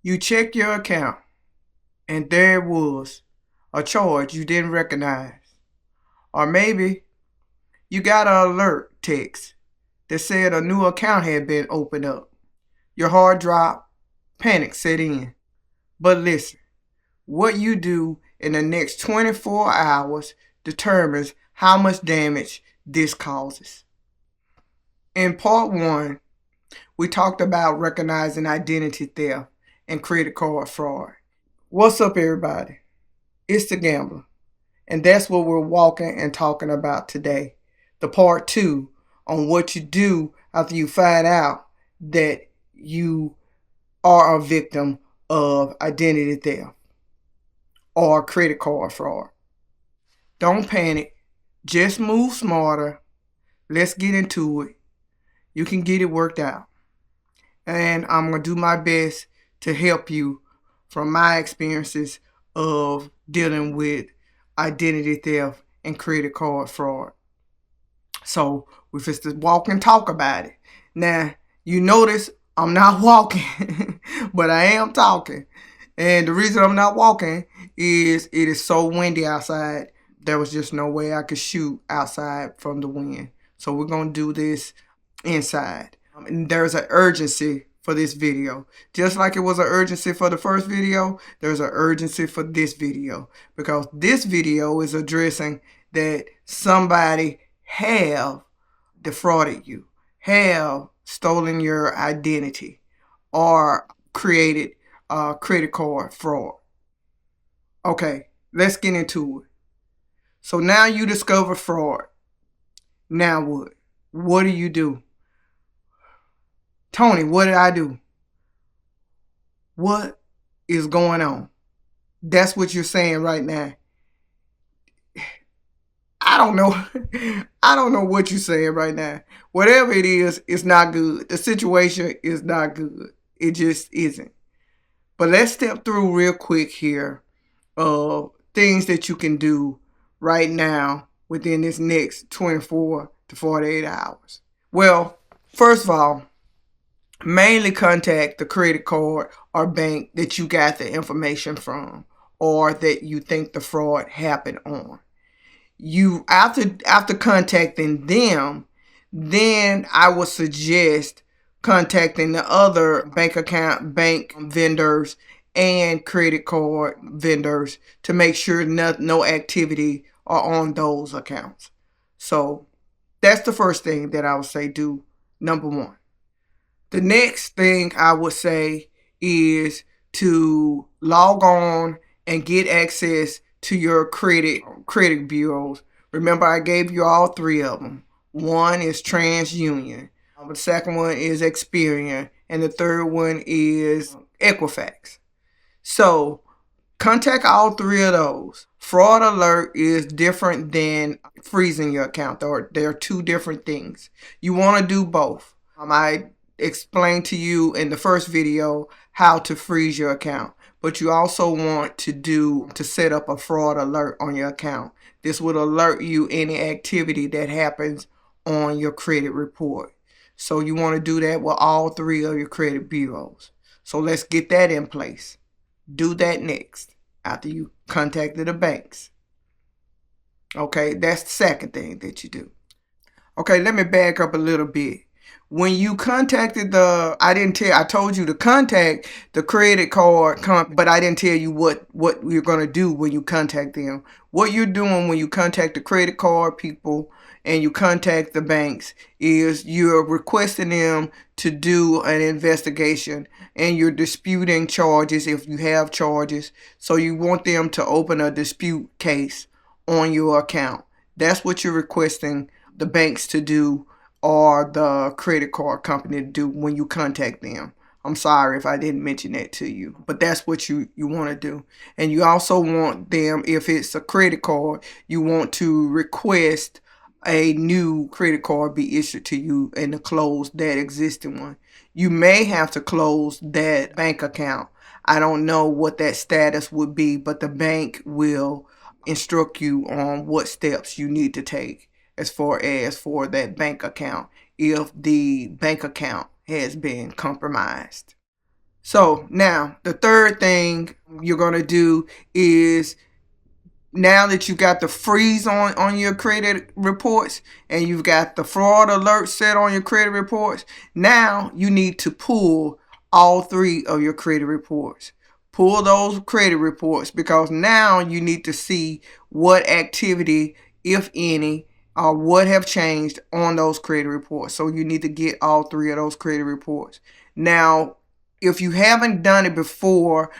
You check your account and there was a charge you didn't recognize. Or maybe you got an alert text that said a new account had been opened up. Your heart dropped, panic set in. But listen, what you do in the next 24 hours determines how much damage this causes. In part one, we talked about recognizing identity theft and credit card fraud. What's up, everybody? It's the Gambler, and that's what we're walking and talking about today. The part two on what you do after you find out that you are a victim of identity theft or credit card fraud. Don't panic. Just move smarter. Let's get into it. You can get it worked out. And I'm going to do my best to help you from my experiences of dealing with identity theft and credit card fraud. So we just walk and talk about it. Now, you notice I'm not walking, but I am talking. And the reason I'm not walking is it is so windy outside. There was just no way I could shoot outside from the wind. So we're going to do this inside. And there's an urgency for this video. Just like it was an urgency for the first video, there's an urgency for this video. Because this video is addressing that somebody have defrauded you, have stolen your identity, or created credit card fraud. Okay, let's get into it. So now you discover fraud. Now what? What do you do? Tony, what did I do? What is going on? That's what you're saying right now. I don't know. I don't know what you're saying right now. Whatever it is, it's not good. The situation is not good. It just isn't. But let's step through real quick here of things that you can do right now within this next 24 to 48 hours. Well, first of all, mainly contact the credit card or bank that you got the information from or that you think the fraud happened on. You after contacting them, then I would suggest contacting the other bank vendors and credit card vendors to make sure no activity are on those accounts. So that's the first thing that I would say do, number one. The next thing I would say is to log on and get access to your credit bureaus. Remember, I gave you all three of them. One is TransUnion. The second one is Experian. And the third one is Equifax. So contact all three of those. Fraud alert is different than freezing your account. They're two different things. You want to do both. I explained to you in the first video how to freeze your account, but you also want to set up a fraud alert on your account. This would alert you any activity that happens on your credit report. So you want to do that with all three of your credit bureaus. So let's get that in place. Do that next after you contacted the banks. Okay, that's the second thing that you do. Okay, let me back up a little bit. When you contacted I told you to contact the credit card company, but I didn't tell you what you're going to do when you contact them. What you're doing when you contact the credit card people and you contact the banks is you're requesting them to do an investigation and you're disputing charges if you have charges. So you want them to open a dispute case on your account. That's what you're requesting the banks to do or the credit card company to do when you contact them. I'm sorry if I didn't mention that to you, but that's what you want to do. And you also want them, if it's a credit card, you want to request a new credit card be issued to you and to close that existing one. You may have to close that bank account. I don't know what that status would be, but the bank will instruct you on what steps you need to take as far as for that bank account if the bank account has been compromised. So now the third thing you're going to do is, now that you got the freeze on your credit reports and you've got the fraud alert set on your credit reports, now you need to pull all three of your credit reports. Pull those credit reports, because now you need to see what activity, if any, or what have changed on those credit reports. So you need to get all three of those credit reports. Now, if you haven't done it before,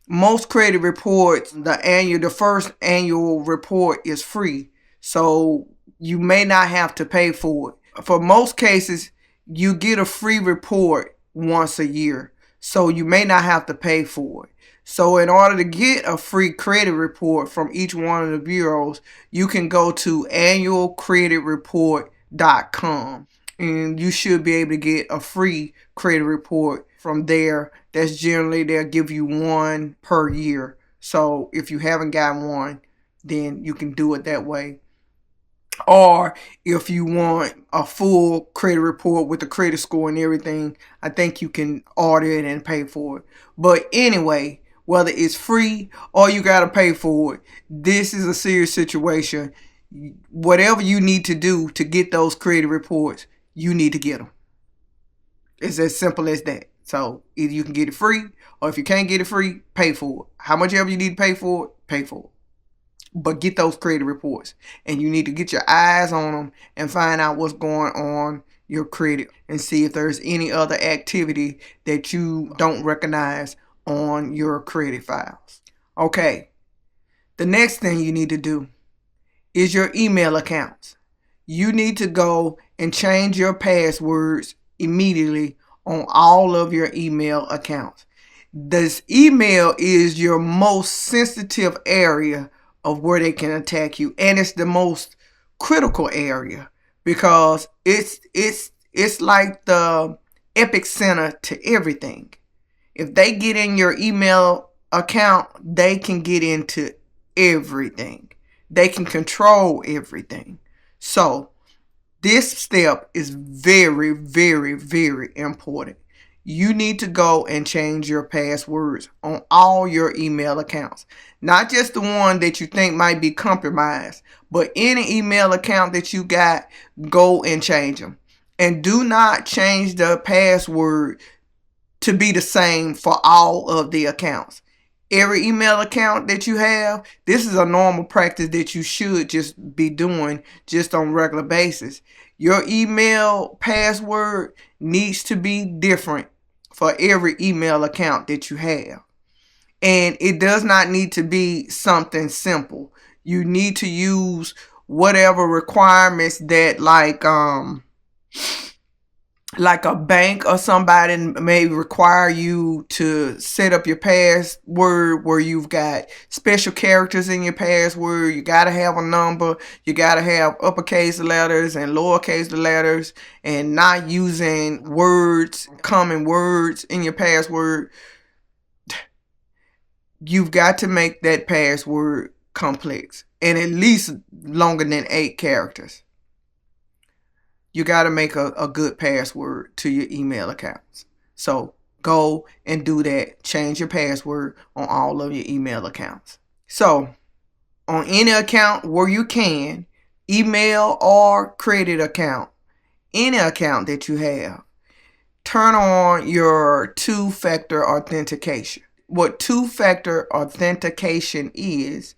most credit reports, the first annual report is free, so you may not have to pay for it. For most cases, you get a free report once a year, so you may not have to pay for it. So in order to get a free credit report from each one of the bureaus, you can go to annualcreditreport.com, and you should be able to get a free credit report from there. That's generally, they'll give you one per year. So if you haven't gotten one, then you can do it that way. Or if you want a full credit report with the credit score and everything, I think you can order it and pay for it. But anyway, whether it's free or you got to pay for it, this is a serious situation. Whatever you need to do to get those credit reports, you need to get them. It's as simple as that. So either you can get it free, or if you can't get it free, pay for it. How much ever you need to pay for it, pay for it. But get those credit reports, and you need to get your eyes on them and find out what's going on your credit and see if there's any other activity that you don't recognize on your credit files. Okay, the next thing you need to do is your email accounts. You need to go and change your passwords immediately on all of your email accounts. This email is your most sensitive area of where they can attack you, and it's the most critical area, because it's like the epicenter to everything. If they get in your email account, they can get into everything. They can control everything. So this step is very, very, very important. You need to go and change your passwords on all your email accounts. Not just the one that you think might be compromised, but any email account that you got, go and change them. And do not change the password to be the same for all of the accounts. Every email account that you have, this is a normal practice that you should just be doing just on a regular basis. Your email password needs to be different for every email account that you have. And it does not need to be something simple. You need to use whatever requirements that like a bank or somebody may require you to set up your password, where you've got special characters in your password. You got to have a number. You got to have uppercase letters and lowercase letters, and not using words, common words in your password. You've got to make that password complex and at least longer than 8 characters. You got to make a good password to your email accounts. So go and do that. Change your password on all of your email accounts. So on any account where you can, email or credit account, any account that you have, turn on your two-factor authentication. What two-factor authentication is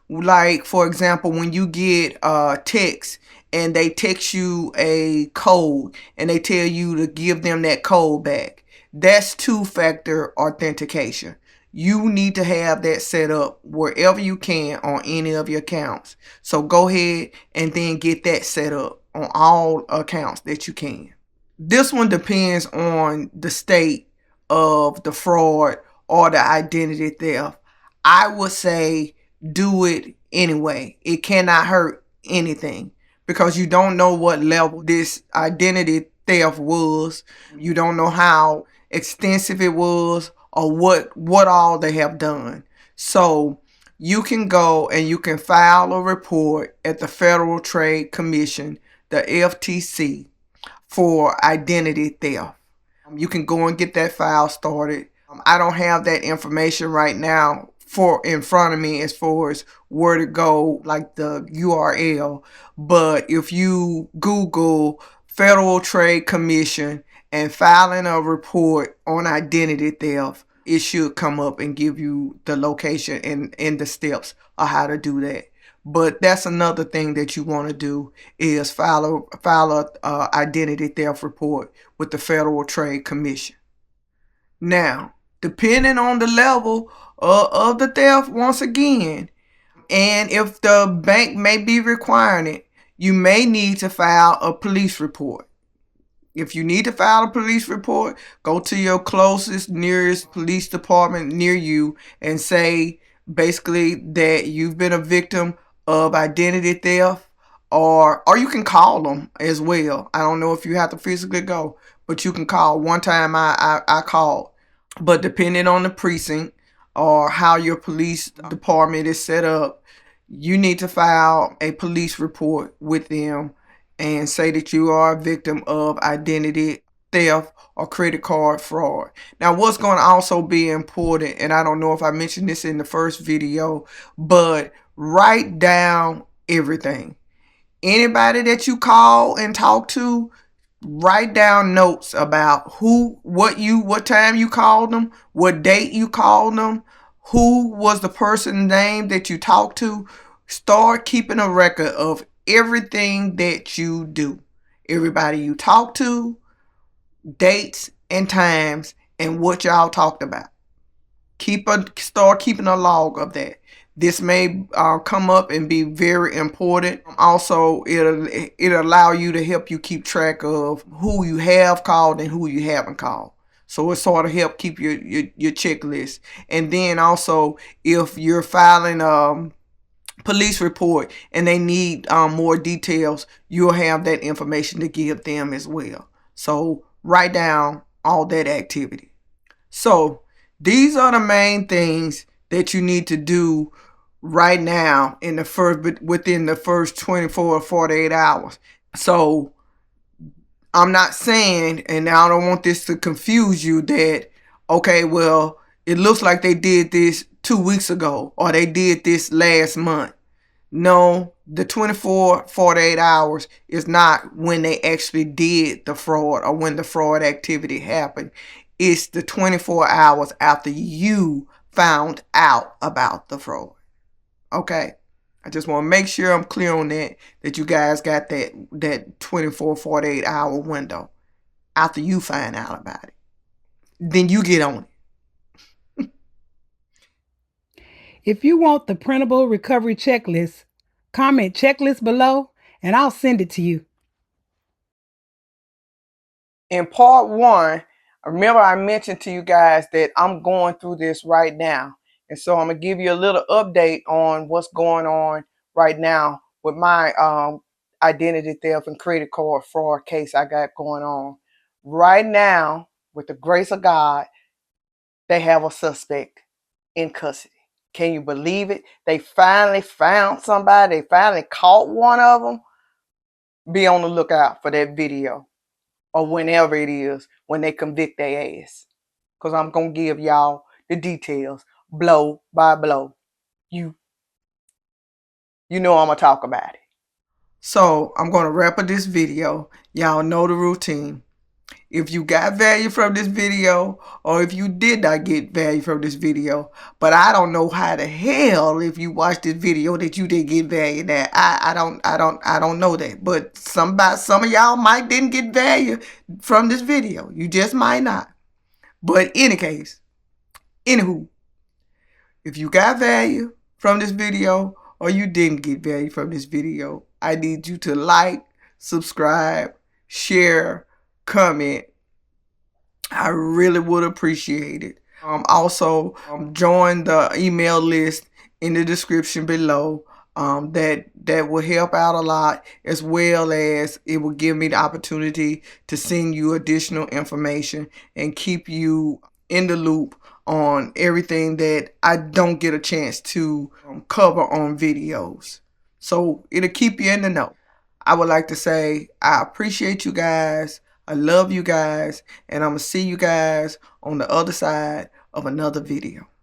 like, for example, when you get a text and they text you a code and they tell you to give them that code back, that's two-factor authentication. You need to have that set up wherever you can on any of your accounts. So go ahead and then get that set up on all accounts that you can. This one depends on the state of the fraud or the identity theft. I would say do it anyway. It cannot hurt anything, because you don't know what level this identity theft was. You don't know how extensive it was or what all they have done. So you can go and you can file a report at the Federal Trade Commission, the FTC, for identity theft. You can go and get that file started. I don't have that information right now in front of me as far as where to go, like the URL. But if you Google Federal Trade Commission and filing a report on identity theft, it should come up and give you the location and the steps of how to do that. But that's another thing that you want to do is file a identity theft report with the Federal Trade Commission. Now, depending on the level of the theft, once again, and if the bank may be requiring it, you may need to file a police report. If you need to file a police report, go to your closest, nearest police department near you and say basically that you've been a victim of identity theft, or you can call them as well. I don't know if you have to physically go, but you can call. One time I called, but depending on the precinct or how your police department is set up, you need to file a police report with them and say that you are a victim of identity theft or credit card fraud. Now, what's going to also be important, and I don't know if I mentioned this in the first video, but write down everything. Anybody that you call and talk to, write down notes about what time you called them, what date you called them, who was the person's name that you talked to. Start keeping a record of everything that you do. Everybody you talk to, dates and times, and what y'all talked about. Start keeping a log of that. This may come up and be very important. Also, it'll allow you to help you keep track of who you have called and who you haven't called. So it sort of help keep your checklist. And then also, if you're filing police report and they need more details, you'll have that information to give them as well. So write down all that activity. So these are the main things that you need to do right now within the first 24 or 48 hours. So I'm not saying, and I don't want this to confuse you, that okay, well, it looks like they did this 2 weeks ago or they did this last month. No, the 24, 48 hours is not when they actually did the fraud or when the fraud activity happened. It's the 24 hours after you found out about the fraud. Okay? I just want to make sure I'm clear on that you guys got that 24, 48 hour window after you find out about it. Then you get on it. If you want the printable recovery checklist, comment checklist below and I'll send it to you. In part 1, remember I mentioned to you guys that I'm going through this right now. And so I'm going to give you a little update on what's going on right now with my identity theft and credit card fraud case I got going on. Right now, with the grace of God, they have a suspect in custody. Can you believe it? They finally found somebody. They finally caught one of them. Be on the lookout for that video or whenever it is when they convict their ass. Because I'm going to give y'all the details blow by blow. You know I'm going to talk about it. So I'm going to wrap up this video. Y'all know the routine. If you got value from this video, or if you did not get value from this video, but I don't know how the hell if you watched this video that you didn't get value. That I don't know that. But some of y'all might didn't get value from this video. You just might not. But any case, anywho, if you got value from this video or you didn't get value from this video, I need you to like, subscribe, share, comment. I really would appreciate it. Also, join the email list in the description below. That will help out a lot, as well as it will give me the opportunity to send you additional information and keep you in the loop on everything that I don't get a chance to cover on videos. So it'll keep you in the know. I would like to say I appreciate you guys. I love you guys, and I'm going to see you guys on the other side of another video.